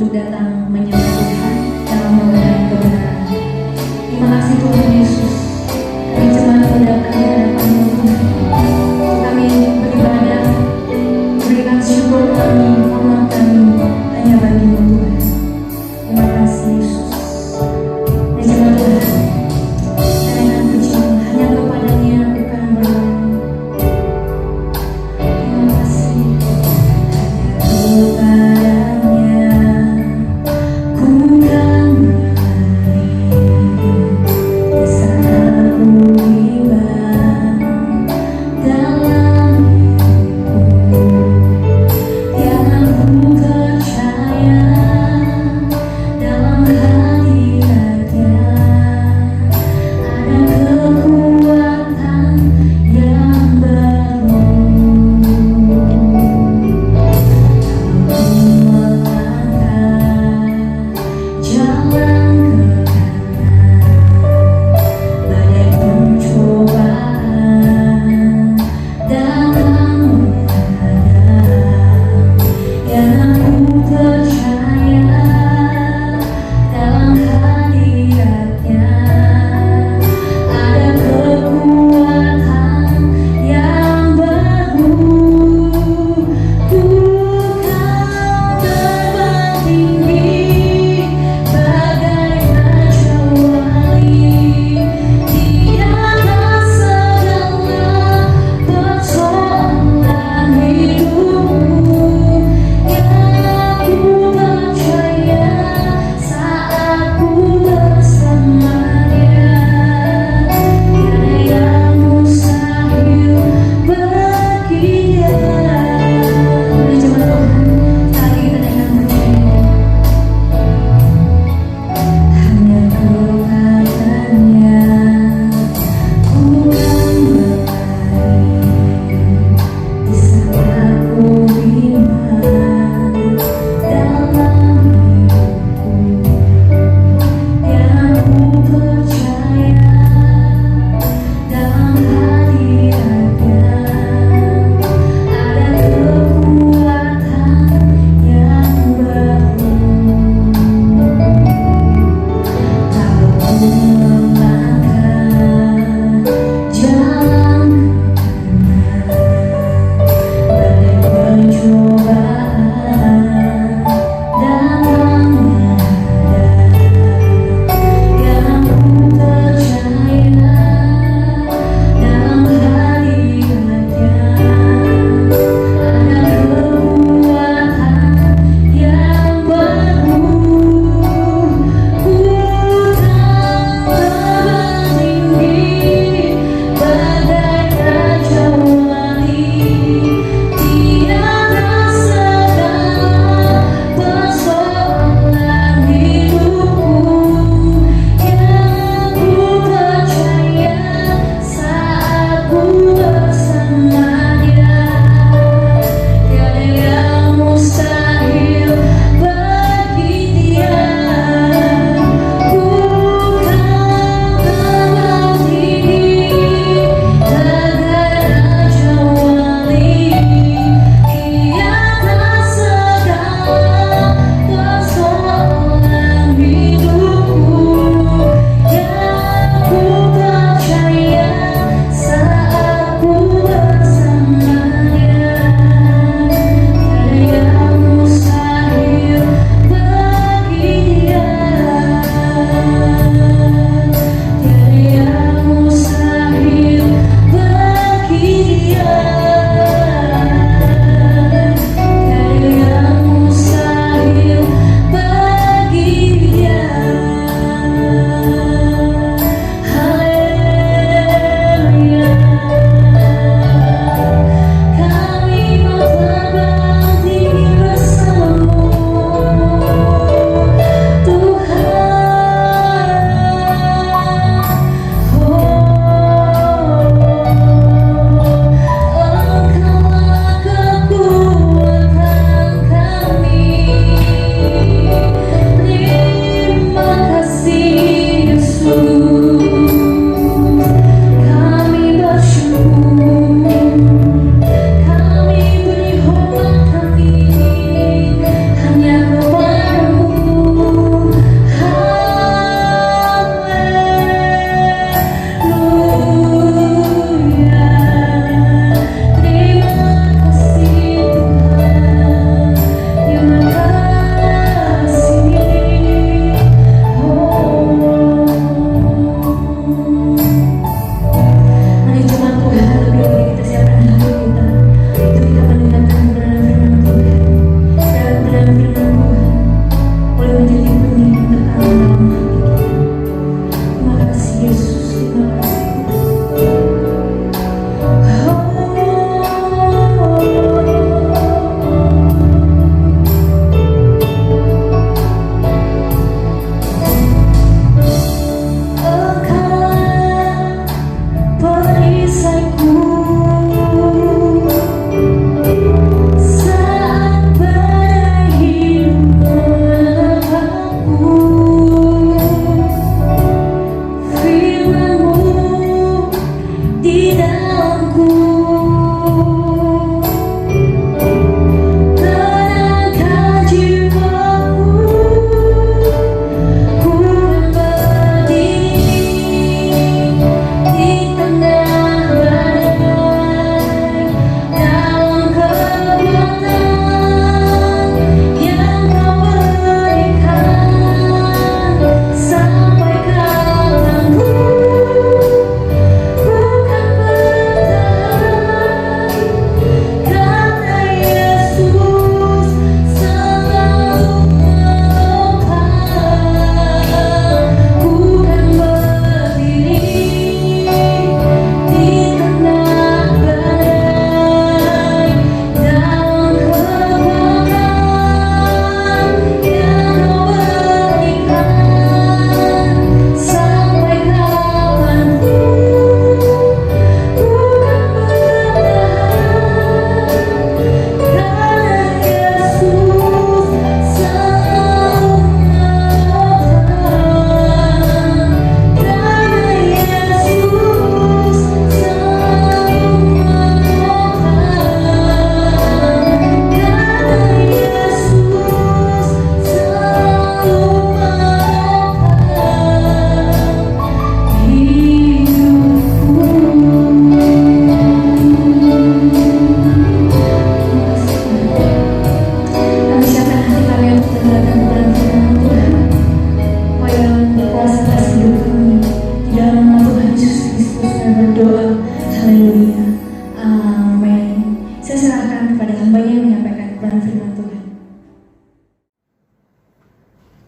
untuk datang menyembah Tuhan dalam mengenai kebenaran. Terima kasih Tuhan Yesus, kami cuma datang di hadapan-Mu Tuhan. Kami beribadah, berikan syukur kami, hormat kami hanya bagi-Mu Tuhan. Terima kasih Yesus. Dan jemaat Tuhan, naikkan pujian hanya kepada-Nya aku kan berlari. Terima kasih hanya kepada-Nya ku kan berlari.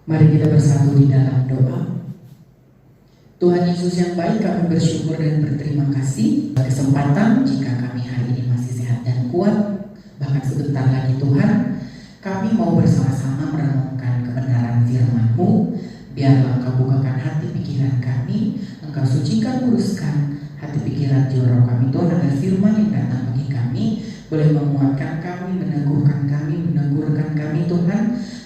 Mari kita bersatu di dalam doa. Tuhan Yesus yang baik, kami bersyukur dan berterima kasih atas kesempatan jika kami hari ini masih sehat dan kuat. Bahkan sebentar lagi Tuhan, kami mau bersama-sama merenungkan kebenaran firman-Mu. Biarlah Engkau bukakan hati pikiran kami, Engkau sucikan, kuruskan hati pikiran jiwa kami Tuhan, agar firman yang datang bagi kami boleh menguatkan kami, meneguhkan kami, menegurkan kami Tuhan,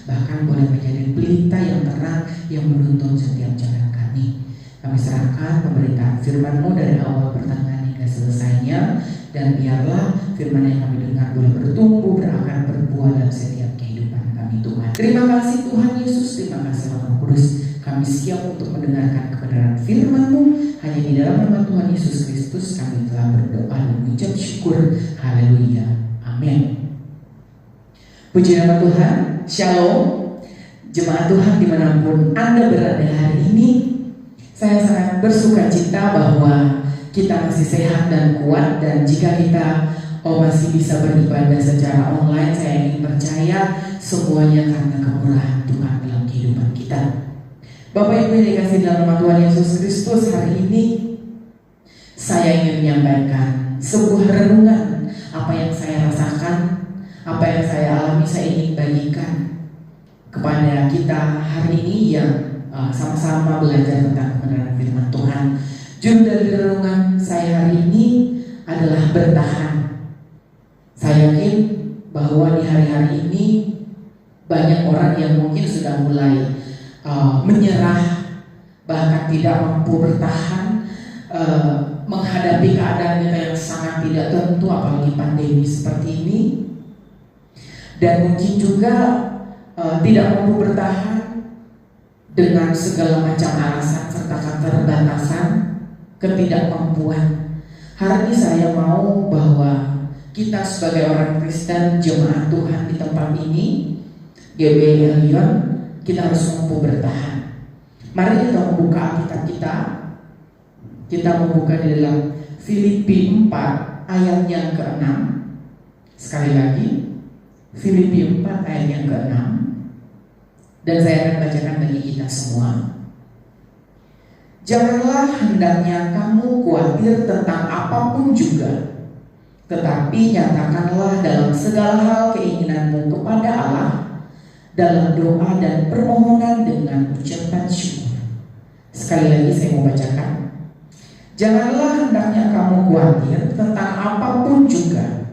bahkan boleh menjadi pelita yang terang yang menuntun setiap jalan kami. Kami serahkan pemberitaan firman-Mu dari awal pertengahan hingga selesainya, dan biarlah firman yang kami dengar boleh bertumbuh, berakar, berbuah dalam setiap kehidupan kami Tuhan. Terima kasih Tuhan Yesus, terima kasih Roh Kudus. Kami siap untuk mendengarkan kebenaran firman-Mu. Hanya di dalam nama Tuhan Yesus Kristus kami telah berdoa dan mengucap syukur. Haleluya. Amin. Puji nama Tuhan. Shalom. Jemaat Tuhan dimanapun Anda berada hari ini, saya sangat bersuka cita bahwa kita masih sehat dan kuat, dan jika kita masih bisa beribadah secara online, saya ingin percaya semuanya karena kemurahan Tuhan dalam kehidupan kita. Bapak Ibu yang dikasihi dalam nama Tuhan Yesus Kristus, hari ini saya ingin menyampaikan sebuah renungan. Apa yang saya rasakan, apa yang saya alami, saya ingin bagikan kepada kita hari ini yang sama-sama belajar tentang kebenaran firman Tuhan. Judul dari renungan saya hari ini adalah bertahan. Saya yakin bahwa di hari-hari ini banyak orang yang mungkin sudah mulai menyerah, bahkan tidak mampu bertahan menghadapi keadaan kita yang sangat tidak tentu, apalagi pandemi seperti ini. Dan mungkin juga tidak mampu bertahan dengan segala macam alasan serta keterbatasan, ketidakmampuan. Hari ini saya mau bahwa kita sebagai orang Kristen, jemaat Tuhan di tempat ini, GBI Lyon, kita harus mampu bertahan. Mari kita membuka Alkitab kita. Kita membuka di dalam Filipi 4 ayat yang ke-6. Sekali lagi, Filipi 4 ayat yang ke-6. Dan saya akan bacakan bagi kita semua. Janganlah hendaknya kamu khawatir tentang apapun juga, tetapi nyatakanlah dalam segala hal keinginanmu kepada Allah dalam doa dan permohonan dengan ucapan syukur. Sekali lagi saya mau bacakan. Janganlah hendaknya kamu khawatir tentang apapun juga,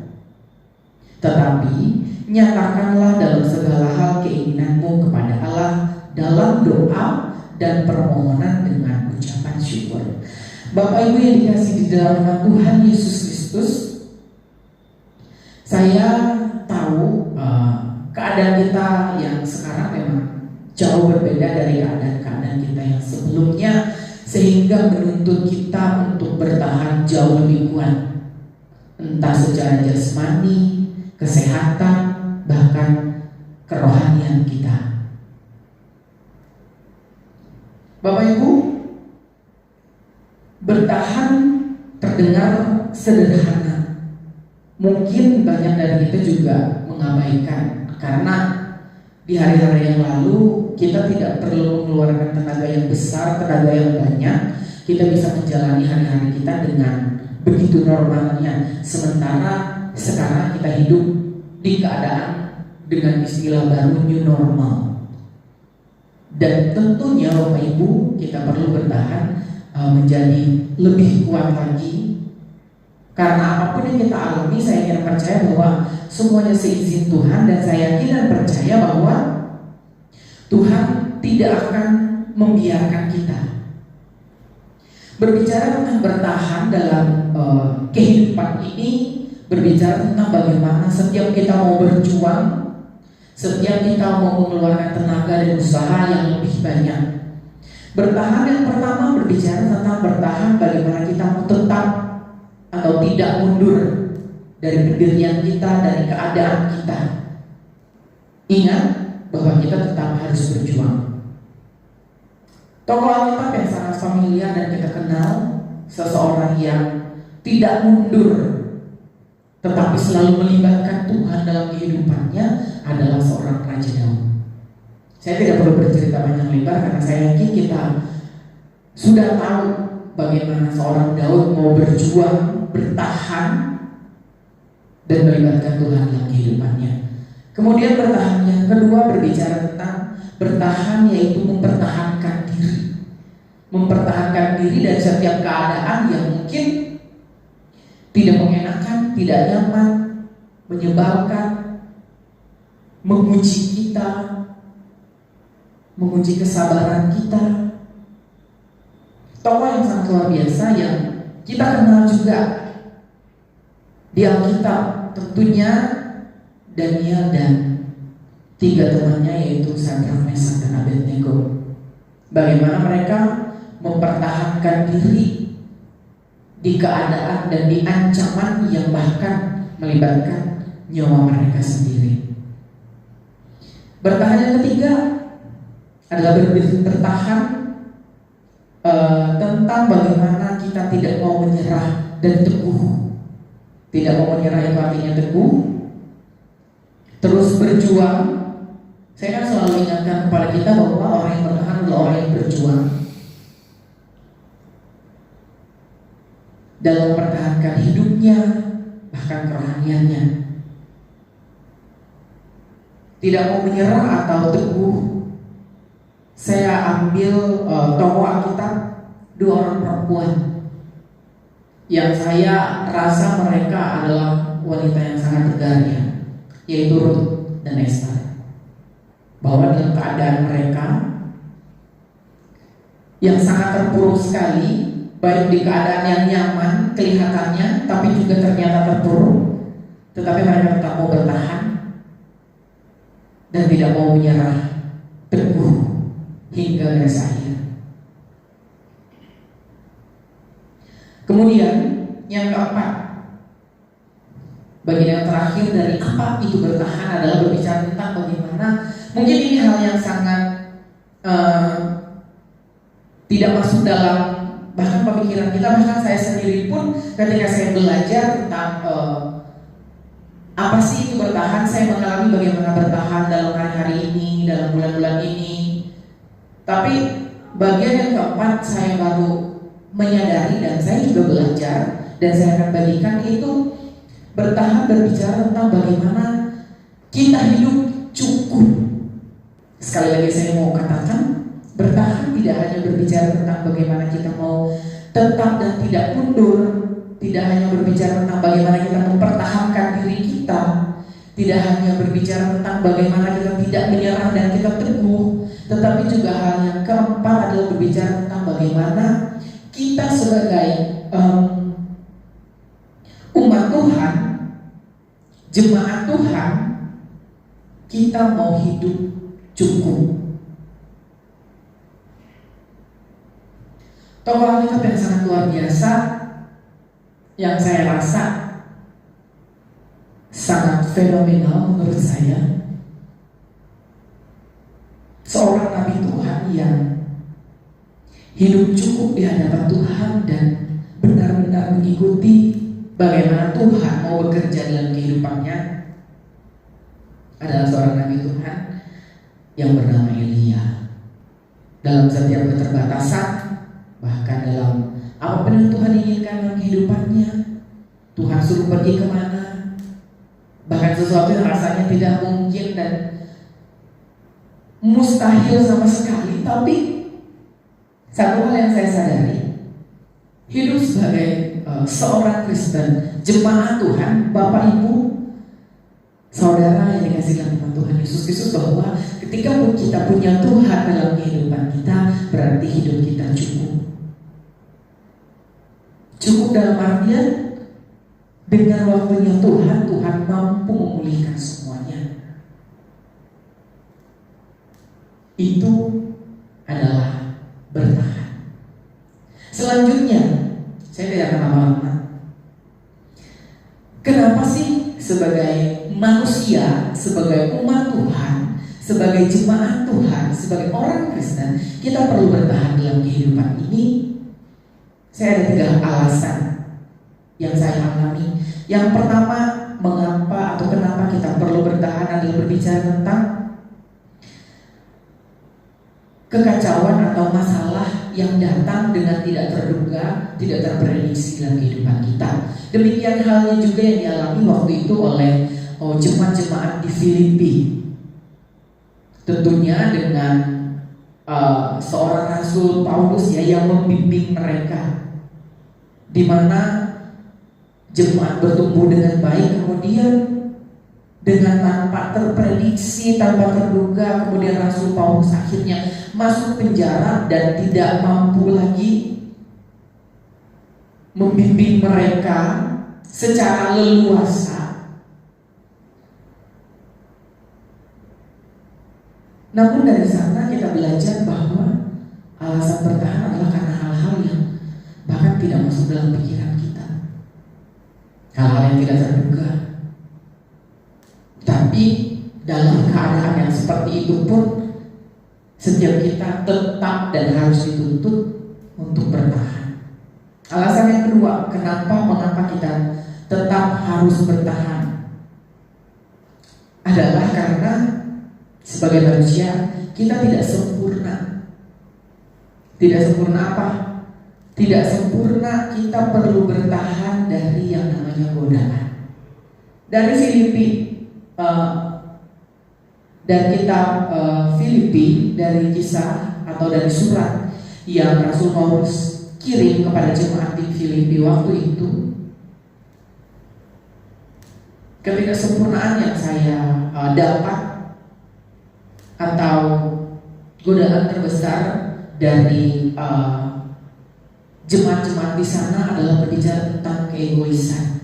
tetapi nyatakanlah dalam segala hal keinginanmu kepada Allah dalam doa dan permohonan dengan ucapan syukur. Bapak Ibu yang dikasihi di dalam nama Tuhan Yesus Kristus, saya tahu keadaan kita yang sekarang memang jauh berbeda dari keadaan kita yang sebelumnya, sehingga menuntut kita untuk bertahan jauh lebih kuat, entah secara jasmani, kesehatan, bahkan kerohanian kita. Bapak Ibu, bertahan terdengar sederhana. Mungkin banyak dari kita juga mengabaikan, karena di hari-hari yang lalu kita tidak perlu mengeluarkan tenaga yang besar, tenaga yang banyak. Kita bisa menjalani hari-hari kita dengan begitu normalnya. Sementara sekarang kita hidup di keadaan dengan istilah baru new normal. Dan tentunya Bapak Ibu, kita perlu bertahan menjadi lebih kuat lagi. Karena apapun yang kita alami, saya ingin percaya bahwa semuanya seizin Tuhan, dan saya yakin dan percaya bahwa Tuhan tidak akan membiarkan kita. Berbicara tentang bertahan dalam kehidupan ini, berbicara tentang bagaimana setiap kita mau berjuang, setiap kita mau mengeluarkan tenaga dan usaha yang lebih banyak. Bertahan yang pertama berbicara tentang bertahan bagaimana kita mau tetap atau tidak mundur dari pendirian kita, dari keadaan kita. Ingat bahwa kita tetap harus berjuang. Tokoh Alkitab yang sangat familiar dan kita kenal, seseorang yang tidak mundur tetapi selalu melibatkan Tuhan dalam kehidupannya, adalah seorang Raja Daud. Saya tidak perlu bercerita panjang lebar karena saya yakin kita sudah tahu bagaimana seorang Daud mau berjuang, bertahan, dan melibatkan Tuhan dalam kehidupannya. Kemudian bertahan yang kedua berbicara tentang bertahan, yaitu mempertahankan diri. Mempertahankan diri dari setiap keadaan yang mungkin tidak mengenakan, tidak nyaman, menyebalkan, menguji kita, menguji kesabaran kita. Tokoh yang sangat luar biasa yang kita kenal juga di Alkitab, tentunya Daniel dan 3 temannya, yaitu Sadrak, Mesak, dan Abednego. Bagaimana mereka mempertahankan diri di keadaan dan di ancaman yang bahkan melibatkan nyawa mereka sendiri. Bertahan yang ketiga adalah bertahan tentang bagaimana kita tidak mau menyerah dan teguh. Tidak mau menyerah itu artinya teguh, terus berjuang. Saya kan selalu ingatkan kepada kita bahwa orang yang bertahan adalah orang yang berjuang dalam mempertahankan hidupnya, bahkan kerohaniannya. Tidak mau menyerah atau teguh. Saya ambil tokoh Alkitab 2 orang perempuan yang saya rasa mereka adalah wanita yang sangat bergaya, yaitu Ruth dan Esther. Bahwa dalam keadaan mereka yang sangat terpuruk sekali, baik di keadaan yang nyaman kelihatannya, tapi juga ternyata terpuruk, tetapi mereka tetap mau bertahan dan tidak mau menyerah, teguh hingga garis akhir. Kemudian yang keempat, bagian yang terakhir dari apa itu bertahan adalah berbicara tentang bagaimana, mungkin ini hal yang sangat tidak masuk dalam bahkan pemikiran kita, bahkan saya sendiri pun ketika saya belajar tentang apa sih itu bertahan, saya mengalami bagaimana bertahan dalam hari-hari ini, dalam bulan-bulan ini. Tapi bagian yang keempat saya baru menyadari dan saya juga belajar dan saya akan bagikan, itu bertahan berbicara tentang bagaimana kita hidup cukup. Sekali lagi saya mau katakan, bertahan tidak hanya berbicara tentang bagaimana kita mau tetap dan tidak mundur, tidak hanya berbicara tentang bagaimana kita mempertahankan diri kita, tidak hanya berbicara tentang bagaimana kita tidak menyerah dan kita teguh, tetapi juga hal yang keempat adalah berbicara tentang bagaimana kita sebagai umat Tuhan, jemaat Tuhan, kita mau hidup cukup. Tokoh Alkitab yang sangat luar biasa yang saya rasa sangat fenomenal menurut saya, seorang nabi Tuhan yang hidup cukup di hadapan Tuhan dan benar-benar mengikuti bagaimana Tuhan mau bekerja dalam kehidupannya, adalah seorang nabi Tuhan yang bernama Elia. Dalam setiap keterbatasan, bahkan dalam apapun yang Tuhan inginkan dalam kehidupannya, Tuhan suruh pergi kemana, bahkan sesuatu yang rasanya tidak mungkin dan mustahil sama sekali. Tapi satu hal yang saya sadari, hidup sebagai seorang Kristen, jemaat Tuhan, Bapak Ibu, saudara yang dikasih dalam Tuhan Yesus Kristus, bahwa ketika kita punya Tuhan dalam kehidupan kita, berarti hidup kita cukup. Cukup dalam artian dengan waktunya Tuhan, Tuhan mampu memulihkan semuanya. Itu adalah bertahan. Selanjutnya, saya tidak akan lama-lama. Kenapa sih sebagai manusia, sebagai umat Tuhan, sebagai jemaat Tuhan, sebagai orang Kristen, kita perlu bertahan dalam kehidupan ini? Saya ada 3 alasan yang saya alami. Yang pertama, mengapa atau kenapa kita perlu bertahan adalah berbicara tentang kekacauan atau masalah yang datang dengan tidak terduga, tidak terprediksi dalam kehidupan kita. Demikian halnya juga yang dialami waktu itu oleh jemaat-jemaat di Filipi. Tentunya dengan seorang Rasul Paulus yang membimbing mereka, di mana jemaat bertumbuh dengan baik, kemudian dengan tanpa terprediksi, tanpa terduga, kemudian Rasul Paulus akhirnya masuk penjara dan tidak mampu lagi membimbing mereka secara leluasa. Namun dari sana kita belajar bahwa alasan bertahan adalah karena hal-hal yang bahkan tidak masuk dalam pikiran kita, hal-hal yang tidak terduga. Tapi dalam keadaan yang seperti itu pun setiap kita tetap dan harus dituntut untuk bertahan. Alasan yang kedua, mengapa kita tetap harus bertahan adalah karena sebagai manusia kita tidak sempurna. Tidak sempurna apa? Tidak sempurna, kita perlu bertahan dari yang namanya godaan. Dari Filipi, dan kitab Filipi, dari kisah atau dari surat yang Rasul Paulus kirim kepada jemaat di Filipi waktu itu, ketidaksempurnaan yang saya dapat atau godaan terbesar dari jemaat-jemaat di sana adalah berbicara tentang keegoisan,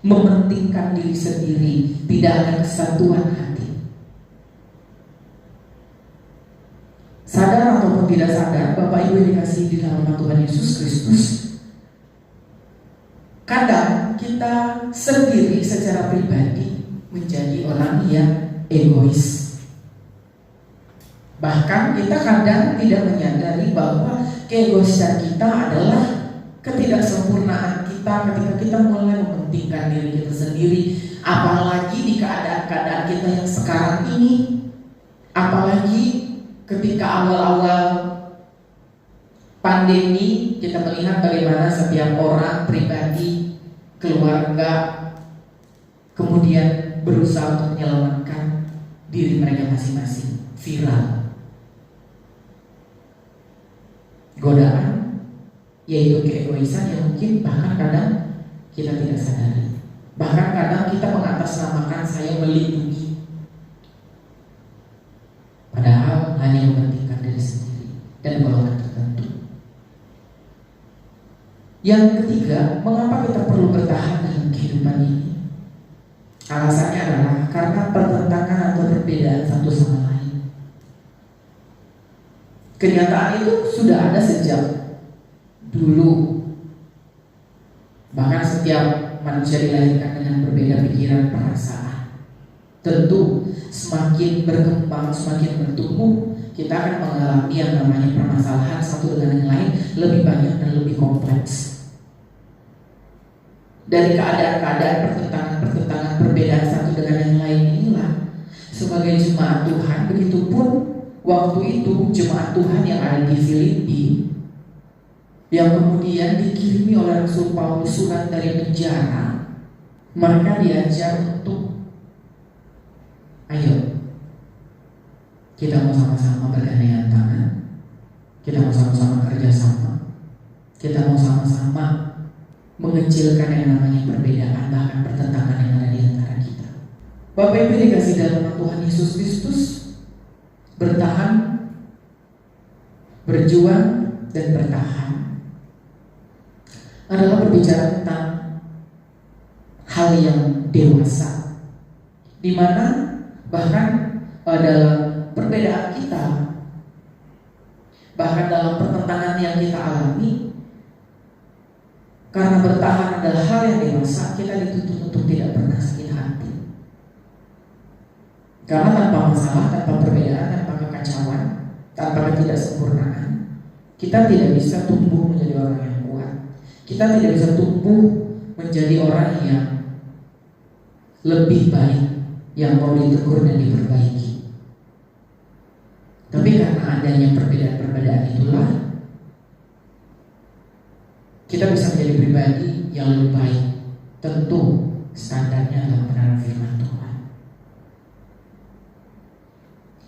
mementingkan diri sendiri, tidak ada kesatuan hati. Sadar ataupun tidak sadar, Bapak Ibu yang dikasihi di dalam nama Tuhan Yesus Kristus, kadang kita sendiri secara pribadi menjadi orang yang egois. Bahkan kita kadang tidak menyadari bahwa keegoisan kita adalah ketidaksempurnaan kita ketika kita mulai mementingkan diri kita sendiri. Apalagi di keadaan-keadaan kita yang sekarang ini, apalagi ketika awal-awal pandemi, kita melihat bagaimana setiap orang, pribadi, keluarga kemudian berusaha untuk menyelamatkan diri mereka masing-masing. Viral godaan, yaitu keegoisan yang mungkin bahkan kadang kita tidak sadari. Bahkan kadang kita mengatasnamakan saya melindungi, padahal hanya mementingkan diri sendiri dan golongan tertentu. Yang ketiga, mengapa kita perlu bertahan dalam kehidupan ini? Alasannya adalah karena pertentangan atau perbedaan satu sama lain. Kenyataan itu sudah ada sejak dulu. Bahkan setiap manusia dilahirkan dengan berbeda pikiran, perasaan. Tentu semakin berkembang, semakin bertumbuh, kita akan mengalami yang namanya permasalahan satu dengan yang lain lebih banyak dan lebih kompleks. Dari keadaan-keadaan pertentangan perbedaan satu dengan yang lain inilah, sebagai jemaat Tuhan, begitupun waktu itu jemaat Tuhan yang ada di Filipi, yang kemudian dikirimi oleh Rasul Paulus surat dari penjara, mereka diajar untuk ayo kita mau sama-sama bergandengan tangan, kita mau sama-sama kerjasama, kita mau sama-sama mengecilkan yang namanya perbedaan, bahkan pertentangan yang ada di antara kita. Bapak Ibu dikasih dalam Tuhan Yesus Kristus, bertahan, berjuang, dan bertahan adalah berbicara tentang hal yang dewasa, di mana bahkan dalam perbedaan kita, bahkan dalam pertentangan yang kita alami, karena bertahan adalah hal yang dewasa, kita dituntut untuk tidak pernah sakit hati. Karena tanpa masalah, tanpa perbedaan, tanpa kekacauan, tanpa ketidaksempurnaan, kita tidak bisa tumbuh menjadi orang yang kuat. Kita tidak bisa tumbuh menjadi orang yang lebih baik, yang mau ditegur dan diperbaiki. Tapi karena adanya perbedaan-perbedaan itulah kita bisa menjadi pribadi yang lebih baik. Tentu standarnya adalah kebenaran firman Tuhan.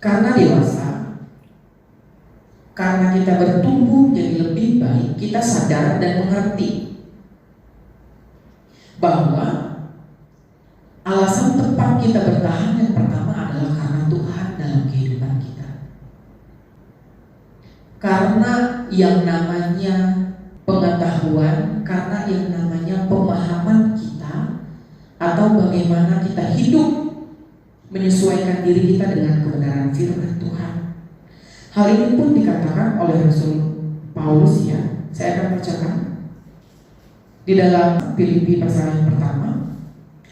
Karena dewasa, karena kita bertumbuh menjadi lebih baik, kita sadar dan mengerti bahwa alasan tepat kita bertahan yang pertama adalah karena Tuhan dalam kehidupan kita. Karena yang namanya pengetahuan, karena yang namanya pemahaman kita, atau bagaimana kita hidup menyesuaikan diri kita dengan kebenaran firman Tuhan. Hal ini pun dikatakan oleh Rasul Paulus ya. Saya akan bacakan di dalam Filipi pasal yang pertama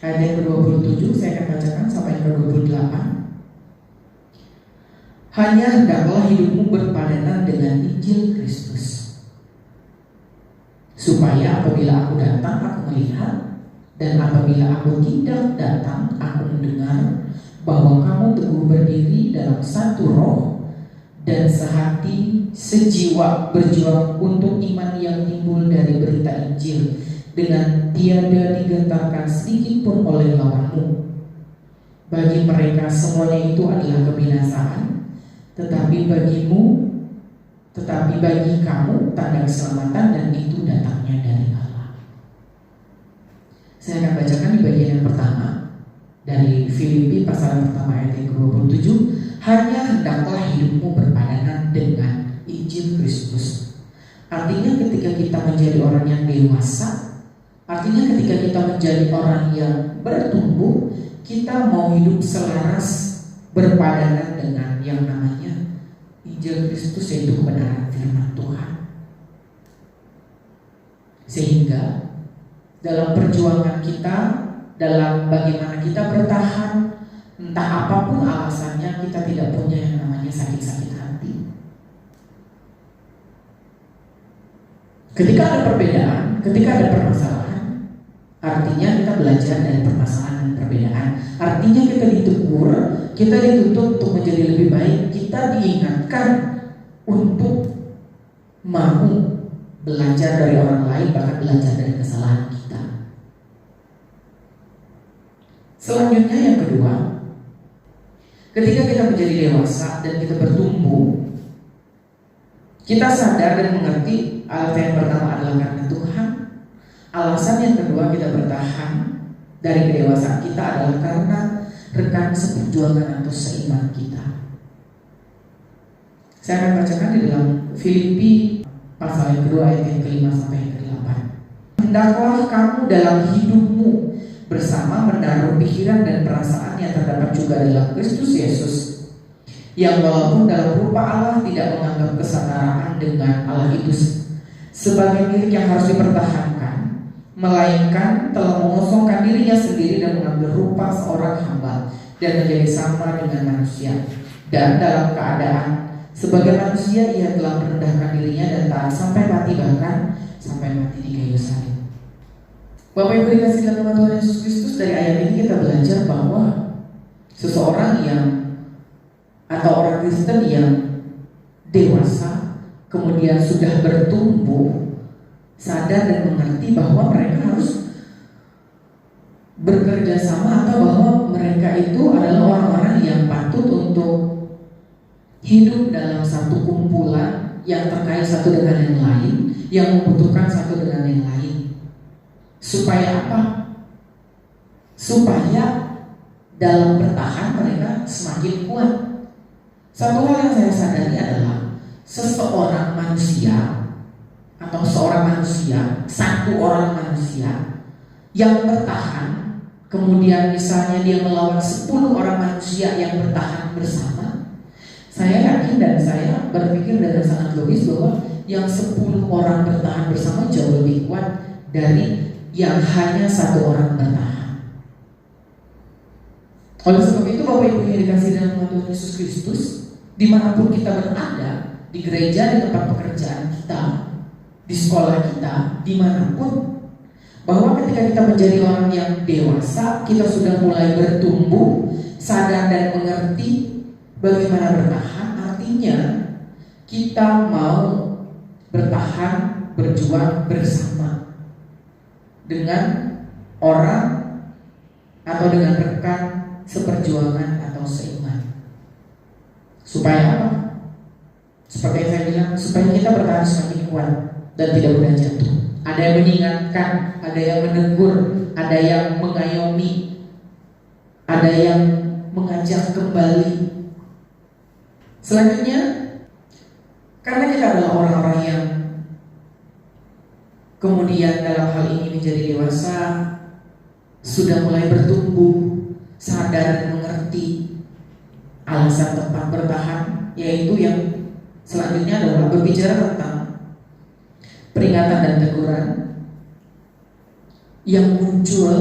ayat yang ke-27. Saya akan bacakan sampai yang ke-28. Hanya hendaklah hidupmu berpadanan dengan Injil Kristus, supaya apabila aku datang aku melihat, dan apabila aku tidak datang aku mendengar bahwa kamu teguh berdiri dalam satu roh dan sehati sejiwa berjuang untuk iman yang timbul dari berita Injil, dengan tiada digentarkan sedikit pun oleh lawanmu. Bagi mereka semuanya itu adalah kebinasaan, tetapi bagi kamu tanda keselamatan, dan itu datangnya dari Allah. Saya akan bacakan di bagian yang pertama dari Filipi pasal yang pertama ayat yang ke-27. Hanya hendaklah hidupmu berpadanan dengan Injil Kristus. Artinya ketika kita menjadi orang yang dewasa, artinya ketika kita menjadi orang yang bertumbuh, kita mau hidup selaras berpadanan dengan yang namanya Injil Kristus, yaitu kebenaran firman Tuhan. Sehingga dalam perjuangan kita, dalam bagaimana kita bertahan, entah apapun alasannya, kita tidak punya yang namanya sakit-sakit hati. Ketika ada perbedaan, ketika ada permasalahan, artinya kita belajar dari permasalahan dan perbedaan. Artinya kita ditegur, kita dituntut untuk menjadi lebih baik, kita diingatkan untuk mau belajar dari orang lain, bahkan belajar dari kesalahan kita. Selanjutnya yang kedua, ketika kita menjadi dewasa dan kita bertumbuh, kita sadar dan mengerti alasan yang pertama adalah karena Tuhan. Alasan yang kedua kita bertahan dari kedewasaan kita adalah karena rekan seperjuangan atau seiman kita. Saya akan bacakan di dalam Filipi pasal yang kedua ayat yang ke-5 sampai yang ke-8. Hendaklah kamu dalam hidupmu bersama menaruh pikiran dan perasaan yang terdapat juga dalam Kristus Yesus, yang walaupun dalam rupa Allah tidak menganggap kesetaraan dengan Allah itu sebagai milik yang harus dipertahankan, melainkan telah mengosongkan dirinya sendiri dan mengambil rupa seorang hamba dan menjadi sama dengan manusia. Dan dalam keadaan sebagai manusia ia telah merendahkan dirinya dan taat sampai mati, bahkan sampai mati di kayu salib. Bapak Ibu dikasih dalam nama Tuhan Yesus Kristus, dari ayat ini kita belajar bahwa seseorang yang atau orang Kristen yang dewasa kemudian sudah bertumbuh, sadar dan mengerti bahwa mereka harus bekerja sama, atau bahwa mereka itu adalah orang-orang yang patut untuk hidup dalam satu kumpulan yang terkait satu dengan yang lain, yang membutuhkan satu dengan yang lain. Supaya apa? Supaya dalam bertahan mereka semakin kuat. Satu hal yang saya sadari adalah seseorang manusia atau seorang manusia, satu orang manusia yang bertahan, kemudian misalnya dia melawan 10 orang manusia yang bertahan bersama, saya yakin dan saya berpikir dengan sangat logis bahwa yang 10 orang bertahan bersama jauh lebih kuat dari yang hanya satu orang bertahan. Oleh sebab itu Bapak Ibu yang dikasih dalam nama Tuhan Yesus Kristus, dimanapun kita berada, di gereja, di tempat pekerjaan kita, di sekolah kita, dimanapun, bahwa ketika kita menjadi orang yang dewasa, kita sudah mulai bertumbuh, sadar dan mengerti bagaimana bertahan. Artinya kita mau bertahan, berjuang bersama dengan orang atau dengan rekan seperjuangan atau seiman. Supaya apa? Seperti yang saya bilang, supaya kita bertahan semakin kuat dan tidak mudah jatuh. Ada yang mengingatkan, ada yang menegur, ada yang mengayomi, ada yang mengajak kembali. Selanjutnya, karena kita adalah orang-orang yang kemudian dalam hal ini menjadi dewasa, sudah mulai bertumbuh, sadar dan mengerti alasan tempat bertahan, yaitu yang selanjutnya adalah berbicara tentang peringatan dan teguran yang muncul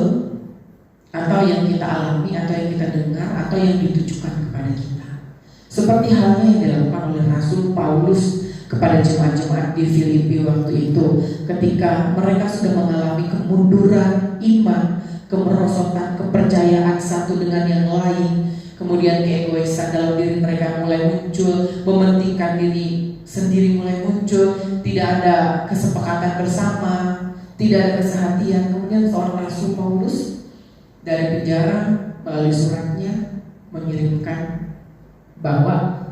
atau yang kita alami atau yang kita dengar atau yang ditujukan kepada kita. Seperti halnya yang dilakukan oleh Rasul Paulus kepada jemaat-jemaat di Filipi waktu itu, ketika mereka sudah mengalami kemunduran iman, kemerosotan kepercayaan satu dengan yang lain, kemudian keegoisan dalam diri mereka mulai muncul, mementingkan diri sendiri mulai muncul, tidak ada kesepakatan bersama, tidak ada kesehatian. Kemudian seorang Rasul Paulus dari penjara melalui suratnya mengirimkan bahwa,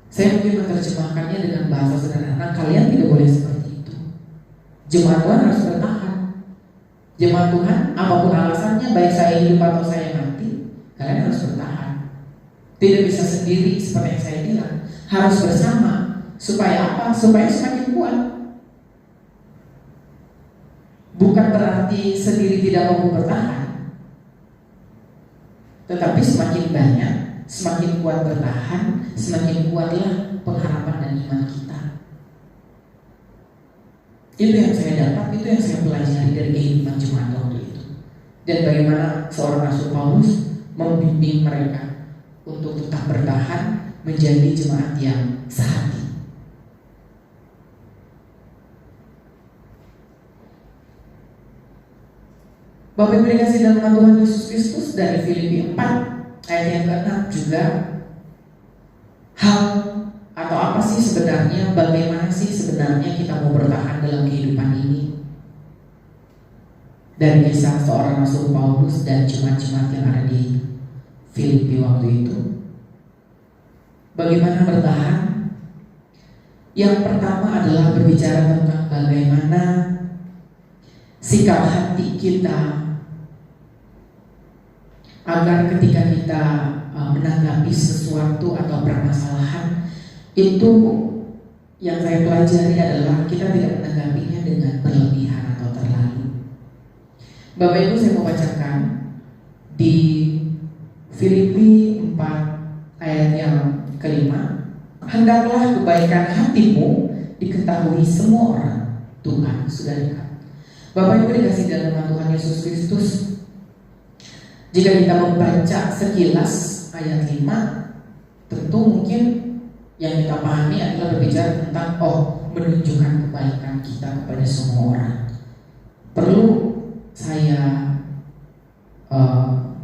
saya mungkin menerjemahkannya dengan bahasa sederhana, kalian tidak boleh seperti itu. Jemaat Tuhan harus bertahan. Jemaat Tuhan, apapun alasannya, baik saya hidup atau saya mati, kalian harus bertahan. Tidak bisa sendiri seperti yang saya bilang, harus bersama. Supaya apa? Supaya semakin kuat. Bukan berarti sendiri tidak mampu bertahan, tetapi semakin banyak, semakin kuat bertahan, semakin kuatlah pengharapan dan iman kita. Itu yang saya dapat, itu yang saya pelajari dari kehidupan jemaat waktu itu. Dan bagaimana seorang Rasul Paulus membimbing mereka untuk tetap bertahan menjadi jemaat yang sehati. Bapak Ibu dikasih dalam nama Tuhan Yesus Kristus, dari Filipi 4 ayat yang ke-6 juga, hal atau apa sih sebenarnya, bagaimana sih sebenarnya kita mau bertahan dalam kehidupan ini. Dari kisah seorang Rasul Paulus dan jemaat-jemaat yang ada di Filipi waktu itu, bagaimana bertahan. Yang pertama adalah berbicara tentang bagaimana sikap hati kita, agar ketika kita menanggapi sesuatu atau permasalahan, itu yang saya pelajari adalah kita tidak menanggapinya dengan berlebihan atau terlalu. Bapak Ibu, saya mau bacakan di Filipi 4 ayat yang kelima. Hendaklah kebaikan hatimu diketahui semua orang, Tuhan sudah dekat. Bapak Ibu dikasih dalam nama Tuhan Yesus Kristus, jika kita membaca sekilas ayat 5, tentu mungkin yang kita pahami adalah berbicara tentang menunjukkan kebaikan kita kepada semua orang. Perlu saya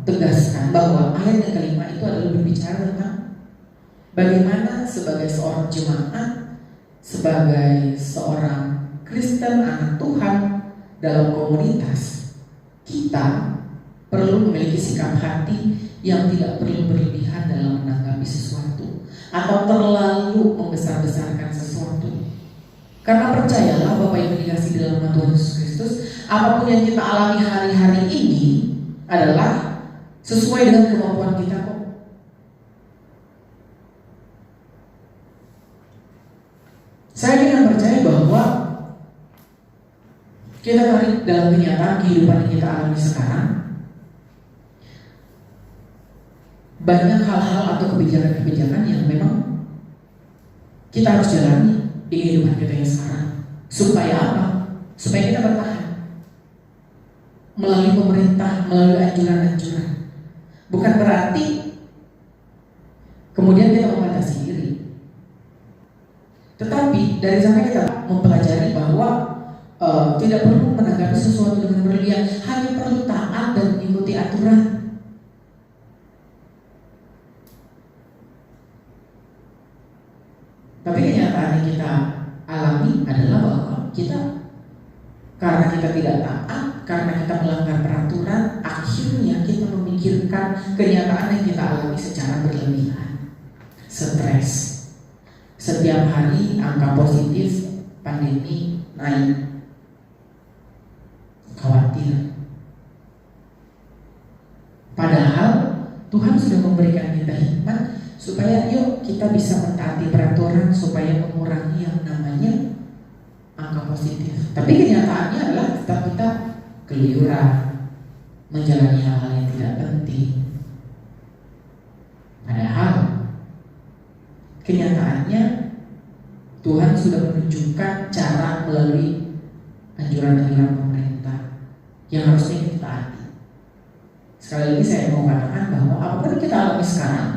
tegaskan bahwa ayat yang kelima itu adalah berbicara tentang bagaimana sebagai seorang jemaat, sebagai seorang Kristen, anak Tuhan dalam komunitas, kita perlu memiliki sikap hati yang tidak perlu berlebihan dalam menanggapi sesuatu atau terlalu membesar-besarkan sesuatu. Karena percayalah Bapak Ibu dikasih dalam nama Tuhan Yesus Kristus, apapun yang kita alami hari-hari ini adalah sesuai dengan kemampuan kita kok. Saya ingin percaya bahwa kita tarik dalam kenyataan kehidupan yang kita alami sekarang, banyak hal-hal atau kebijakan-kebijakan yang memang kita harus jalani di kehidupan kita yang sekarang. Supaya apa? Supaya kita bertahan melalui pemerintah, melalui anjuran-anjuran. Bukan berarti kemudian kita membatasi diri, tetapi dari sana kita mempelajari bahwa tidak perlu menanggapi sesuatu dengan berlebihan, hanya perlu taat dan mengikuti aturan. Tapi kenyataan yang kita alami adalah bahwa kita, karena kita tidak taat, karena kita melanggar peraturan, akhirnya kita memikirkan kenyataan yang kita alami secara berlebihan. Stres. Setiap hari angka positif pandemi naik. Khawatir. Padahal Tuhan sudah memberikan kita hikmat supaya yuk kita bisa mentaati peraturan supaya mengurangi yang namanya angka positif. Tapi kenyataannya adalah tetap kita keluyuran, menjalani hal-hal yang tidak penting. Padahal kenyataannya Tuhan sudah menunjukkan cara melalui anjuran-anjuran pemerintah yang harusnya kita taati. Sekali lagi saya mau katakan bahwa apapun yang kita alami sekarang,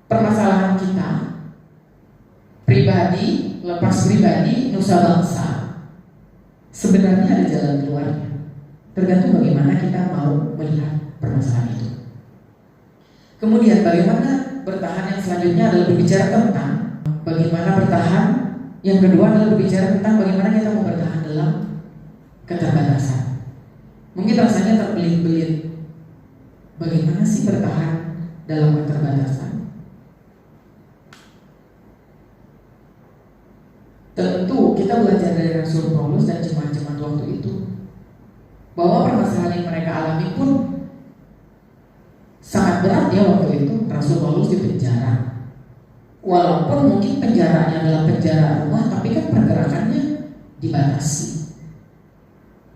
permasalahan kita pribadi, lepas pribadi, nusa bangsa, sebenarnya ada jalan keluarnya. Tergantung bagaimana kita mau melihat permasalahan itu. Kemudian bagaimana bertahan, yang selanjutnya adalah berbicara tentang bagaimana bertahan. Yang kedua adalah berbicara tentang bagaimana kita mau bertahan dalam keterbatasan. Mungkin rasanya terbelit-belit. Bagaimana sih bertahan dalam keterbatasan? Tentu kita belajar dari Rasul Paulus dan jemaat-jemaat waktu itu bahwa permasalahan yang mereka alami pun sangat berat ya waktu itu. Rasul Paulus di penjara. Walaupun mungkin penjaranya adalah penjara rumah, tapi kan pergerakannya dibatasi.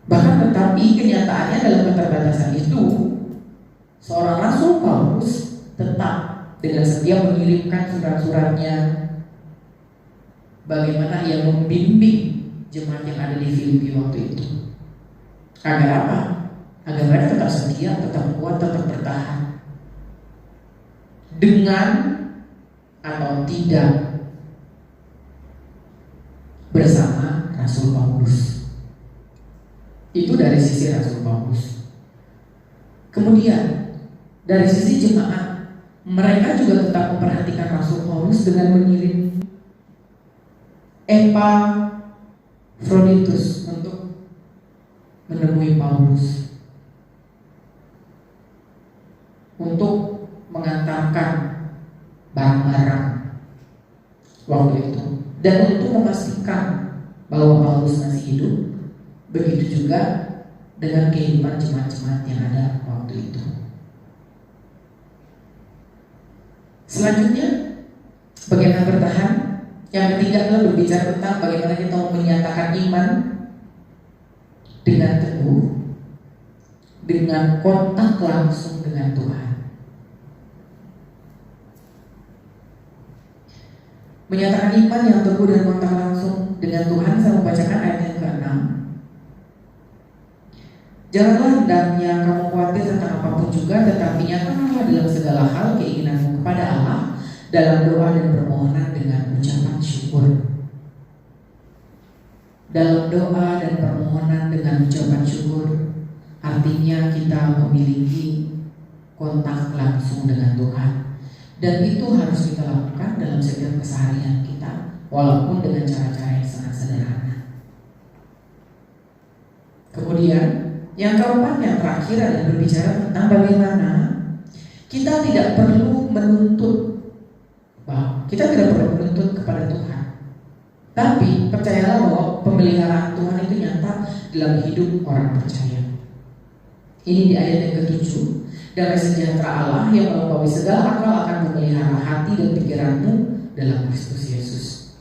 Bahkan tetapi kenyataannya dalam keterbatasan itu, seorang Rasul Paulus tetap dengan setia mengirimkan surat-suratnya. Bagaimana ia membimbing jemaat yang ada di Filipi waktu itu. Agar apa? Agar mereka tetap setia, tetap kuat, tetap bertahan. Dengan atau tidak bersama Rasul Paulus. Itu dari sisi Rasul Paulus. Kemudian dari sisi jemaat, mereka juga tetap memperhatikan Rasul Paulus dengan mengirim Epafroditus untuk menemui Paulus, untuk mengantarkan barang-barang waktu itu, dan untuk memastikan bahwa Paulus masih hidup. Begitu juga dengan kehidupan jemaat-jemaat yang ada waktu itu. Selanjutnya, bagaimana bertahan? Yang ketiga adalah berbicara tentang bagaimana kita menyatakan iman dengan teguh, dengan kontak langsung dengan Tuhan. Menyatakan iman yang teguh dan kontak langsung dengan Tuhan. Saya membacakan ayat yang ke-6. Janganlah hendaknya kamu khawatir tentang apapun juga, tetapi nyatakanlah dalam segala hal keinginanmu kepada Allah dalam doa dan permohonan dengan ucapan syukur. Dalam doa dan permohonan dengan ucapan syukur artinya kita memiliki kontak langsung dengan Tuhan. Dan itu harus kita lakukan dalam setiap keseharian kita, walaupun dengan cara-cara yang sangat sederhana. Kemudian yang keempat, yang terakhir adalah berbicara tentang bagaimana kita tidak perlu menuntut. Kita tidak perlu menuntut kepada Tuhan, tapi percayalah bahwa pemeliharaan Tuhan itu nyata dalam hidup orang percaya. Ini di ayat yang ke-7. Damai sejahtera Allah yang melampaui segala akal akan memelihara hati dan pikiranmu dalam Kristus Yesus.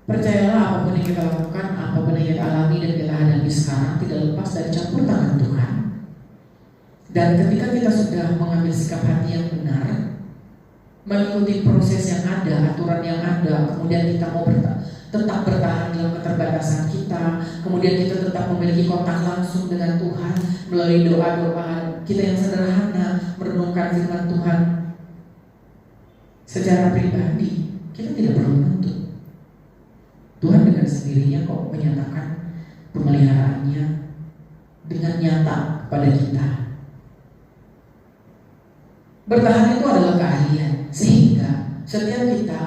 Percayalah apapun yang kita lakukan, apapun yang kita alami dan kita hadapi sekarang tidak lepas dari campur tangan Tuhan. Dan ketika kita sudah mengambil sikap hati yang benar, mengikuti proses yang ada, aturan yang ada, kemudian kita mau tetap bertahan dalam keterbatasan kita, kemudian kita tetap memiliki kontak langsung dengan Tuhan melalui doa-doa kita yang sederhana, merenungkan firman Tuhan secara pribadi, kita tidak perlu menuntut. Tuhan dengan sendirinya kok menyatakan pemeliharaannya dengan nyata kepada kita. Bertahan itu adalah keahlian, sehingga setiap kita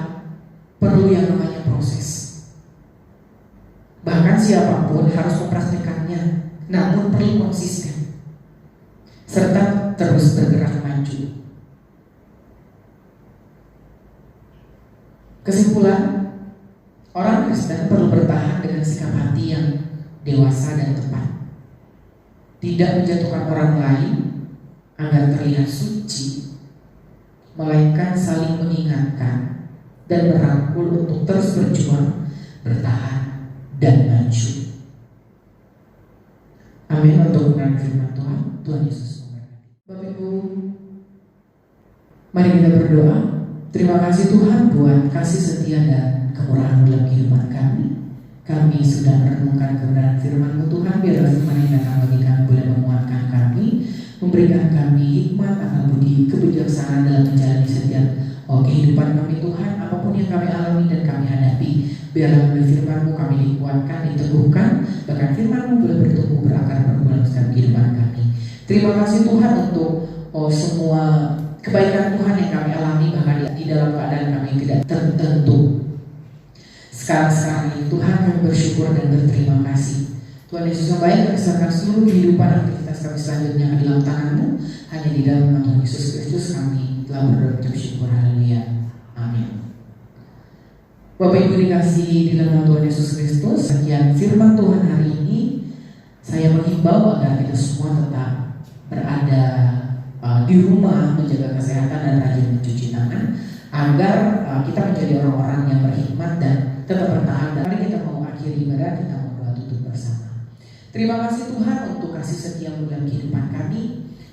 perlu yang namanya proses. Bahkan siapapun harus mempraktekannya, namun perlu konsisten serta terus bergerak maju. Kesimpulan, orang Kristen perlu bertahan dengan sikap hati yang dewasa dan tepat, tidak menjatuhkan orang lain agar terlihat suci, melainkan saling mengingatkan dan merangkul untuk terus berjuang, bertahan, dan maju. Amin. Untuk kebenaran firman Tuhan, Tuhan Yesus memberkati. Bapak Ibu, mari kita berdoa. Terima kasih Tuhan buat kasih setia dan kemurahan dalam kehidupan kami. Kami sudah merenungkan kebenaran firman-Mu Tuhan. Biarlah firman yang datang bagi kami boleh menguatkan kami, memberikan kami hikmat, akal budi, kebijaksanaan dalam menjalani setiap kehidupan kami Tuhan. Apapun yang kami alami dan kami hadapi, biarlah melalui firman-Mu kami dikuatkan, diteguhkan, bahkan firman-Mu boleh bertumbuh berakar berbulan dalam kehidupan kami. Terima kasih Tuhan untuk semua kebaikan Tuhan yang kami alami, bahkan di dalam keadaan kami tidak tertentu. Sekarang ini Tuhan, kami bersyukur dan berterima kasih. Tuhan Yesus yang baik, kami serahkan seluruh kehidupan aktivitas kami selanjutnya ke dalam tangan-Mu. Hanya di dalam nama Tuhan Yesus Kristus kami telah berdoa dan bersyukur. Haleluya. Amin. Bapak Ibu dikasihi di dalam nama Tuhan Yesus Kristus, sekian firman Tuhan hari ini. Saya menghimbau agar kita semua tetap berada di rumah, menjaga kesehatan dan rajin mencuci tangan, agar kita menjadi orang-orang yang berhikmat dan tetap bertahan. Dan mari kita mau akhiri ibadah, kita mau doa tutup bersama. Terima kasih Tuhan untuk kasih setia-Mu dalam kehidupan kami.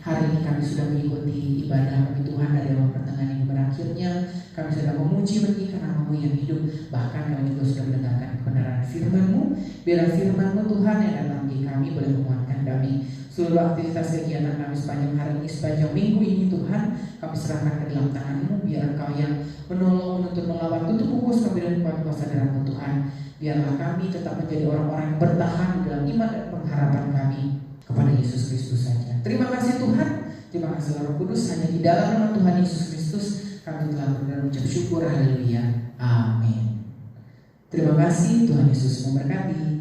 Hari ini kami sudah mengikuti ibadah kami Tuhan dari awal pertengahan hingga berakhirnya. Kami sudah memuji meninggikan nama-Mu yang hidup. Bahkan kami juga sudah mendengarkan kebenaran firman-Mu. Biar firman-Mu Tuhan yang datang di kami boleh menguatkan kami. Seluruh aktivitas kegiatan kami sepanjang hari ini, sepanjang minggu ini Tuhan, kami serahkan ke dalam tangan-Mu. Biar Engkau yang menolong, menuntut, melawan, tutup pupus kami dan kuasa darah-Mu Tuhan. Biarlah kami tetap menjadi orang-orang yang bertahan dalam iman dan pengharapan kami kepada Yesus Kristus saja. Terima kasih Tuhan. Terima kasih Roh Kudus. Hanya di dalam nama Tuhan Yesus Kristus kami telah berdoa mengucap syukur. Haleluya. Amin. Terima kasih. Tuhan Yesus memberkati.